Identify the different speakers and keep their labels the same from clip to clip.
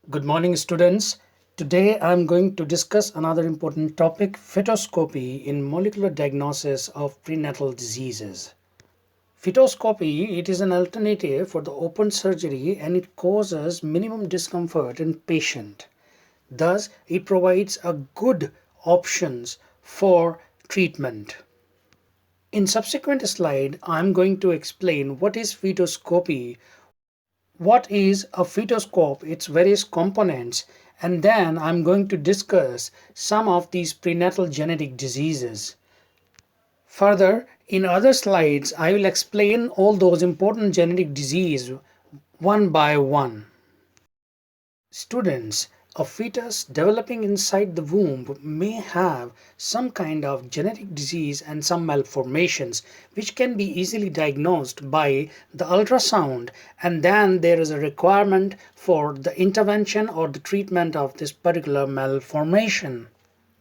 Speaker 1: Good morning, students. Today I'm going to discuss another important topic, fetoscopy in molecular diagnosis of prenatal diseases. Fetoscopy, it is an alternative for the open surgery and it causes minimum discomfort in patient. Thus, it provides a good options for treatment. In subsequent slide, I'm going to explain what is fetoscopy, what is a fetoscope, its various components, and then I'm going to discuss some of these prenatal genetic diseases. Further, in other slides, I will explain all those important genetic diseases one by one. Students, a fetus developing inside the womb may have some kind of genetic disease and some malformations which can be easily diagnosed by the ultrasound, and then there is a requirement for the intervention or the treatment of this particular malformation.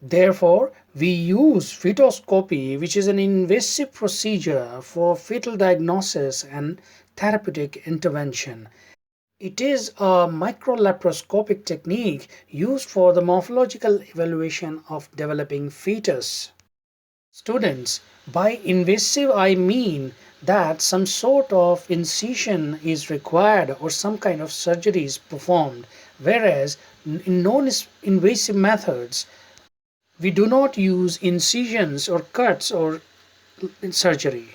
Speaker 1: Therefore, we use fetoscopy, which is an invasive procedure for fetal diagnosis and therapeutic intervention. It is a microlaparoscopic technique used for the morphological evaluation of developing fetus. Students, by invasive I mean that some sort of incision is required or some kind of surgery is performed, whereas in non-invasive methods, we do not use incisions or cuts or in surgery.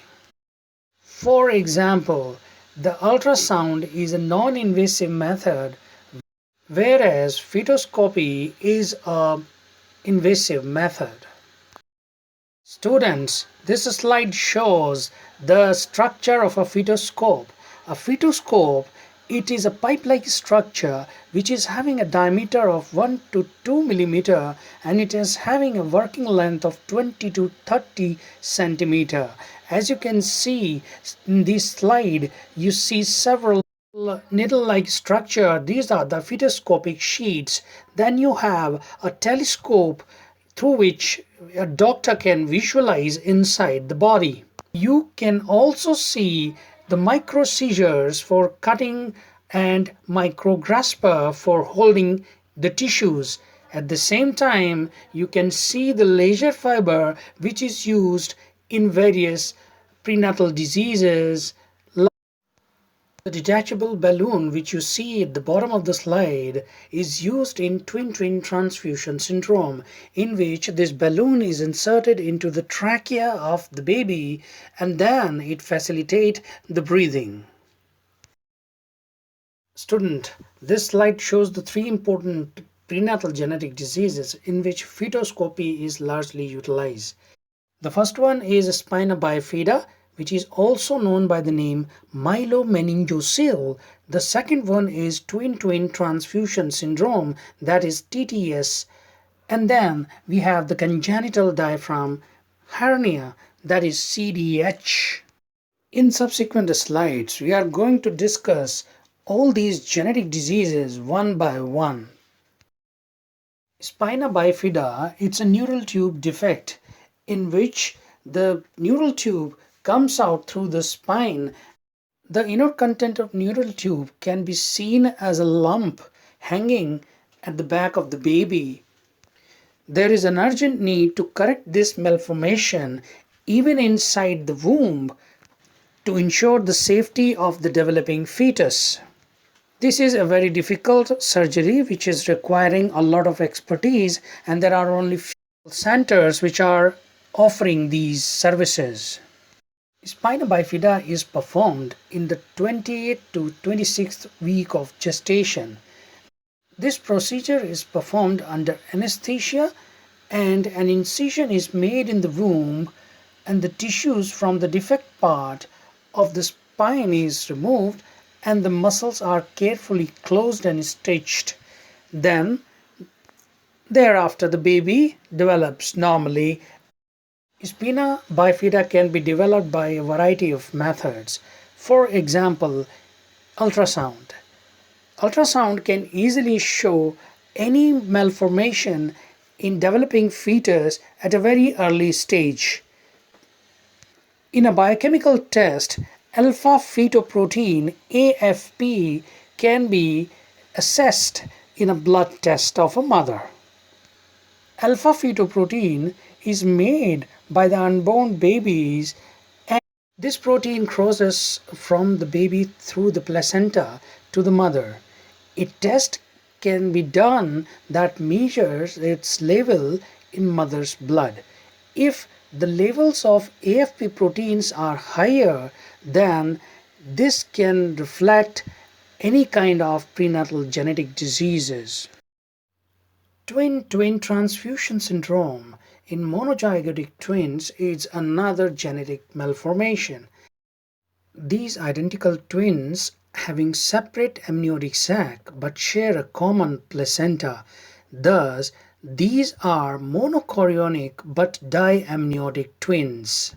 Speaker 1: For example, the ultrasound is a non-invasive method, whereas fetoscopy is a invasive method. Students, this slide shows the structure of a fetoscope. A fetoscope, it is a pipe-like structure which is having a diameter of 1 to 2 millimeter and it is having a working length of 20 to 30 centimeter. As you can see in this slide, you see several needle-like structure. These are the fetoscopic sheets. Then you have a telescope through which a doctor can visualize inside the body. You can also see the micro scissors for cutting and micro grasper for holding the tissues. At the same time, you can see the laser fiber which is used in various prenatal diseases. The detachable balloon which you see at the bottom of the slide is used in twin-twin transfusion syndrome, in which this balloon is inserted into the trachea of the baby and then it facilitates the breathing. Student, this slide shows the three important prenatal genetic diseases in which fetoscopy is largely utilized. The first one is spina bifida, which is also known by the name myelomeningocele. The second one is twin-twin transfusion syndrome, that is TTS. And then we have the congenital diaphragm hernia, that is CDH. In subsequent slides, we are going to discuss all these genetic diseases one by one. Spina bifida, it's a neural tube defect in which the neural tube comes out through the spine. The inner content of neural tube can be seen as a lump hanging at the back of the baby. There is an urgent need to correct this malformation even inside the womb to ensure the safety of the developing fetus. This is a very difficult surgery which is requiring a lot of expertise, and there are only few centers which are offering these services. Spina bifida is performed in the 28th to 26th week of gestation. This procedure is performed under anesthesia and an incision is made in the womb and the tissues from the defect part of the spine is removed and the muscles are carefully closed and stitched. Then, thereafter the baby develops normally. Spina bifida can be developed by a variety of methods. For example, ultrasound. Ultrasound can easily show any malformation in developing fetus at a very early stage. In a biochemical test, alpha fetoprotein AFP can be assessed in a blood test of a mother. Alpha fetoprotein is made by the unborn babies, and this protein crosses from the baby through the placenta to the mother. A test can be done that measures its level in mother's blood. If the levels of AFP proteins are higher, then this can reflect any kind of prenatal genetic diseases. Twin transfusion syndrome in monozygotic twins is another genetic malformation. These identical twins having separate amniotic sac but share a common placenta. Thus, these are monochorionic but diamniotic twins.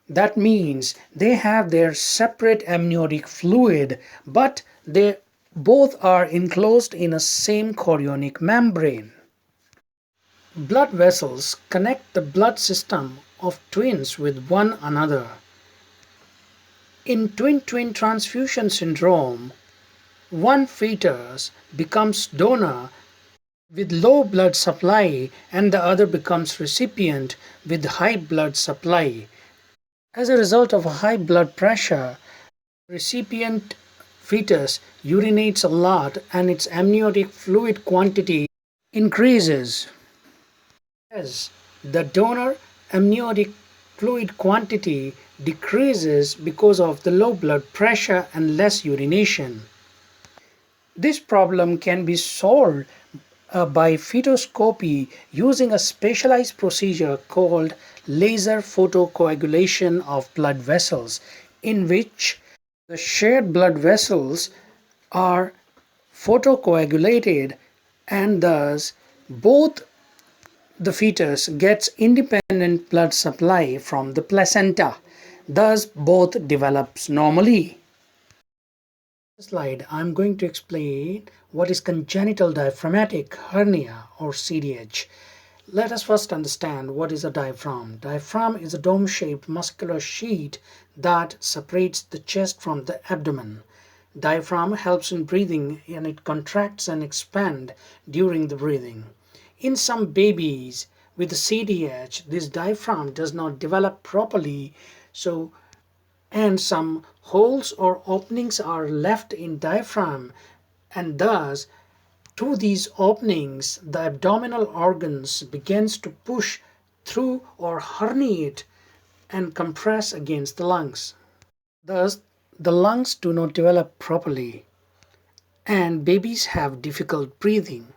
Speaker 1: That means they have their separate amniotic fluid, but they both are enclosed in a same chorionic membrane. Blood vessels connect the blood system of twins with one another. In twin transfusion syndrome, one fetus becomes donor with low blood supply and the other becomes recipient with high blood supply. As a result of high blood pressure, recipient fetus urinates a lot and its amniotic fluid quantity increases. As the donor amniotic fluid quantity decreases because of the low blood pressure and less urination. This problem can be solved by fetoscopy using a specialized procedure called laser photocoagulation of blood vessels, in which the shared blood vessels are photocoagulated and thus both the fetus gets independent blood supply from the placenta. Thus both develops normally. Slide, I'm going to explain what is congenital diaphragmatic hernia or CDH. Let us first understand what is a diaphragm. Diaphragm is a dome-shaped muscular sheet that separates the chest from the abdomen. Diaphragm helps in breathing and it contracts and expands during the breathing. In some babies with CDH, this diaphragm does not develop properly, and some holes or openings are left in diaphragm, and thus through these openings the abdominal organs begins to push through or herniate and compress against the lungs. Thus the lungs do not develop properly and babies have difficult breathing.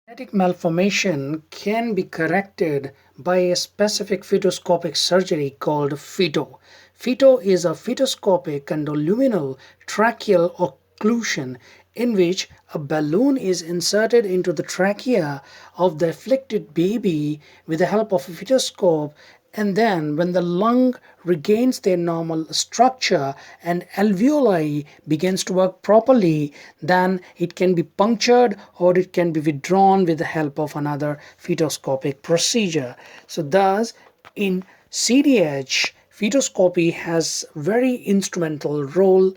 Speaker 1: Genetic malformation can be corrected by a specific fetoscopic surgery called FETO. FETO is a fetoscopic endoluminal tracheal occlusion in which a balloon is inserted into the trachea of the afflicted baby with the help of a fetoscope, and then when the lung regains their normal structure and alveoli begins to work properly, then it can be punctured or it can be withdrawn with the help of another fetoscopic procedure. So thus in CDH, fetoscopy has very instrumental role